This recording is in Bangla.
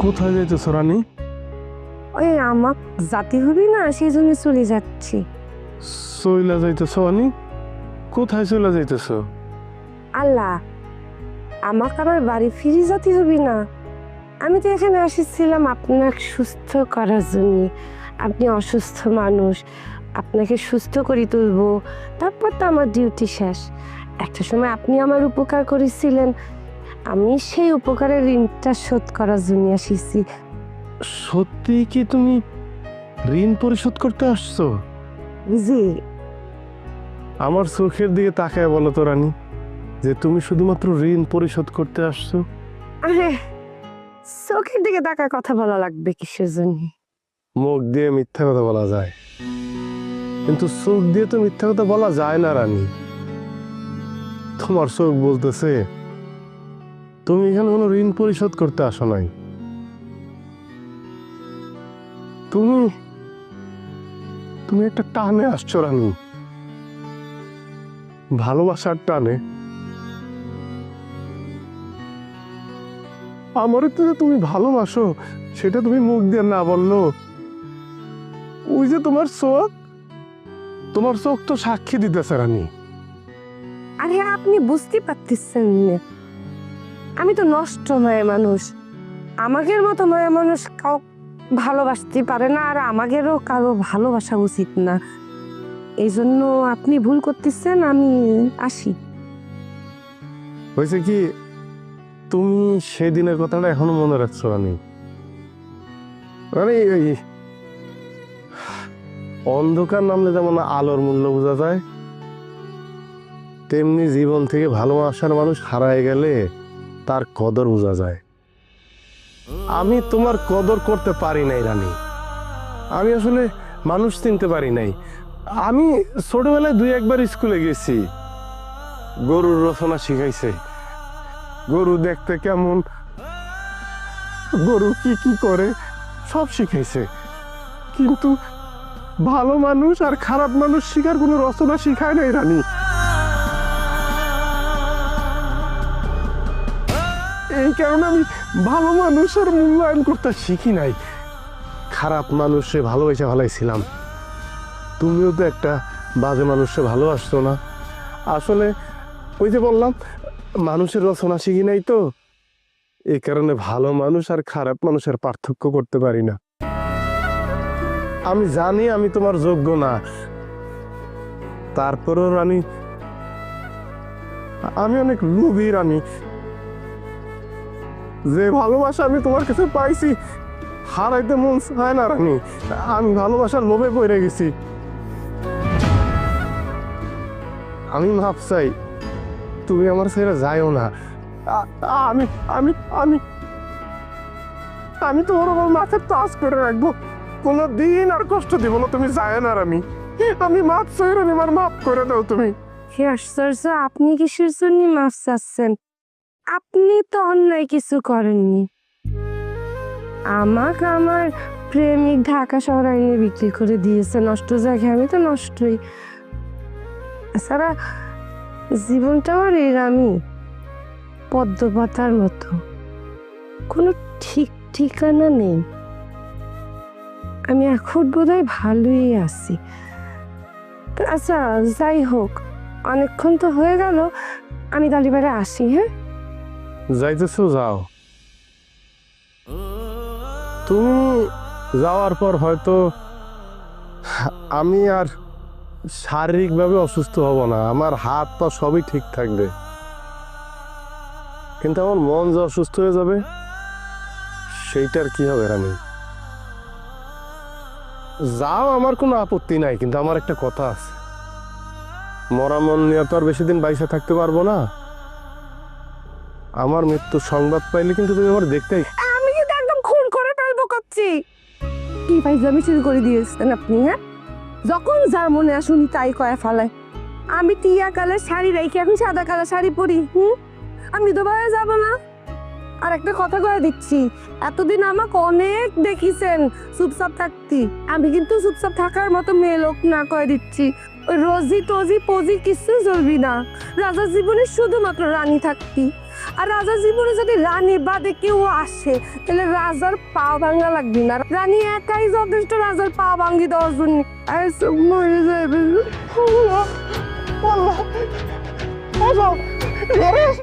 কোথায় যাইতেছ রানী? ওই আমার জাতি হবি না, সেই জন্য চলে যাচ্ছি। চইলা যাইতেছ রানী? কোথায় চলে যাইতেছ? আল্লাহ, আমাকে আবার বাড়ি ফিরে যেতে হবি না। আমি তো এখানে এসেছিলাম আপনাকে সুস্থ করার জন্য। আপনি অসুস্থ মানুষ, আপনাকে সুস্থ করে তুলবো, তারপর তো আমার ডিউটি শেষ। একটা সময় আপনি আমার উপকার করেছিলেন, আমি সেই উপকারের ঋণটা শোধ করার জন্য এসেছি। সত্যি কি তুমি ঋণ পরিশোধ করতে আসছো? জি। আমার চোখের দিকে তাকায় বলো তো রানী, যে তুমি শুধুমাত্র ঋণ পরিশোধ করতে আসছো? আরে, চোখের দিকে তাকায় কথা বলা লাগবে কিসের জন্য? মুখ দিয়ে মিথ্যা কথা বলা যায়, কিন্তু চোখ দিয়ে তো মিথ্যা কথা বলা যায় না রানী। তোমার চোখ বলতেছে তুমি এখানে কোনো ঋণ পরিশোধ করতে আসো নাই। তুমি তুমি একটা টানে আসছো রানী, ভালোবাসার টানে। আমারও তো যে তুমি ভালোবাসো সেটা তুমি মুখ দিয়ে না বললো। ওই যে তোমার চোখ তো সাক্ষী দিতেছে রানী। আরে, আপনি বুঝতে পারতেছেন না, আমি তো নষ্ট মায়া মানুষ। আমাদের মতো মায়া মানুষ কাউ ভালোবাসতে পারে না, আর আমাদেরও কারো ভালোবাসা উচিত না। এই জন্য আপনি ভুল করতেছেন, আমি আসি। হয়েছে কি, তুমি সেদিনের কথাটা এখনো মনে রাখছো রানী? মানে ওই অন্ধকার নামলে যেমন আলোর মূল্য বোঝা যায়, তেমনি জীবন থেকে ভালোবাসার মানুষ হারায় গেলে তার কদর বোঝা যায়। আমি তোমার কদর করতে পারি নাই রানী। আমি আসলে মানুষ চিনতে পারি নাই। আমি ছোটবেলায় 2-1 বার স্কুলে গেছি, গরুর রচনা শিখাইছে, গরু দেখতে কেমন, গরু কি কি করে সব শিখাইছে, কিন্তু ভালো মানুষ আর খারাপ মানুষ শিখার কোনো রচনা শিখায় নাই রানী। এই কারণে আমি ভালো মানুষের মূল্যায়ন করতে শিখি নাই, খারাপ মানুষে ভালোবেসে ভালাইছিলাম। তুমিও তো একটা বাজে মানুষে ভালোবাসতো না। আসলে ওই যে বললাম, মানুষের রচনা শিখি নাই তো, এই কারণে ভালো মানুষ আর খারাপ মানুষের পার্থক্য করতে পারি না। আমি জানি আমি তোমার যোগ্য না, তারপরেও রানী আমি অনেক লোভী রানী। যে ভালোবাসা আমি তোমার কাছে পাইছি হারাইতে মন চায় না রানী। আমি ভালোবাসার লোভে পড়ে গেছি। আমি মাপ চাই, তুমি আমার ছেড়ে যাইও না। আমি আমি আমি আমি তোমার আমার মাথার তাজ করে রাখবো, কোনো দিন আর কষ্ট দিব না। তুমি যায় না আমি মাপ চাই রানী, আমার মাফ করে দাও তুমি। হে আশ্চর্য, আপনি কিসের জন্য মাফ চাচ্ছেন? আপনি তো অন্যায় কিছু করেননি। আমাকে আমার প্রেমিক ঢাকা শহর আইনে বিক্রি করে দিয়েছে নষ্ট জায়গায়, আমি তো নষ্টই। এছাড়া জীবনটা আমার এরামি, পদ্মপাতার মতো, কোনো ঠিক ঠিকানা নেই। আমি এখন বোধহয় ভালোই আছি। আচ্ছা, যাই হোক, অনেকক্ষণ তো হয়ে গেল, আমি তালিবারে আসি। হ্যাঁ, যাইতেছো যাও। তুমি যাওয়ার পর হয়তো আমি আর শারীরিকভাবে অসুস্থ হব না, আমার হাত পা সবই ঠিক থাকবে, কিন্তু আমার মন যে অসুস্থ হয়ে যাবে সেইটার কি হবে রানী? যাও, আমার কোনো আপত্তি নাই, কিন্তু আমার একটা কথা আছে, মরা মন নিয়ে তো আর বেশি দিন বাইসে থাকতে পারবো না। আমার মৃত্যুর সংবাদ পাইলে কিন্তু তুমি আমার দেখতেই। আমি কিন্তু একদম খুন করে ফেলবো করছি। কি ফাইজলামি শুরু করে দিয়েছেন আপনি? হ্যাঁ, যখন যার মনে আসুনি তাই কয়া ফালায়। আমি টিয়া কালার শাড়ি রেখে এখন সাদা কালার শাড়ি পরি। আমি তো বাইরে যাবো না। আর একটা কথা কয়ে দিচ্ছি, এতদিন আমাকে অনেক দেখিছেন চুপচাপ থাকতি, আমি কিন্তু চুপচাপ থাকার মতো মেয়ে লোক না, কয়ে দিচ্ছি। ওই রোজি টজি পজি কিছু চলবি না। রাজার জীবনে শুধুমাত্র রানী থাকতি। আর রাজার জীবনে যদি রানী বাদে কেউ আসে তাহলে রাজার পা ভাঙা লাগবে না, রানী একাই যথেষ্ট রাজার পা ভাঙ্গি দেওয়ার জন্য। মরে যাবে। আল্লাহ, আল্লাহ,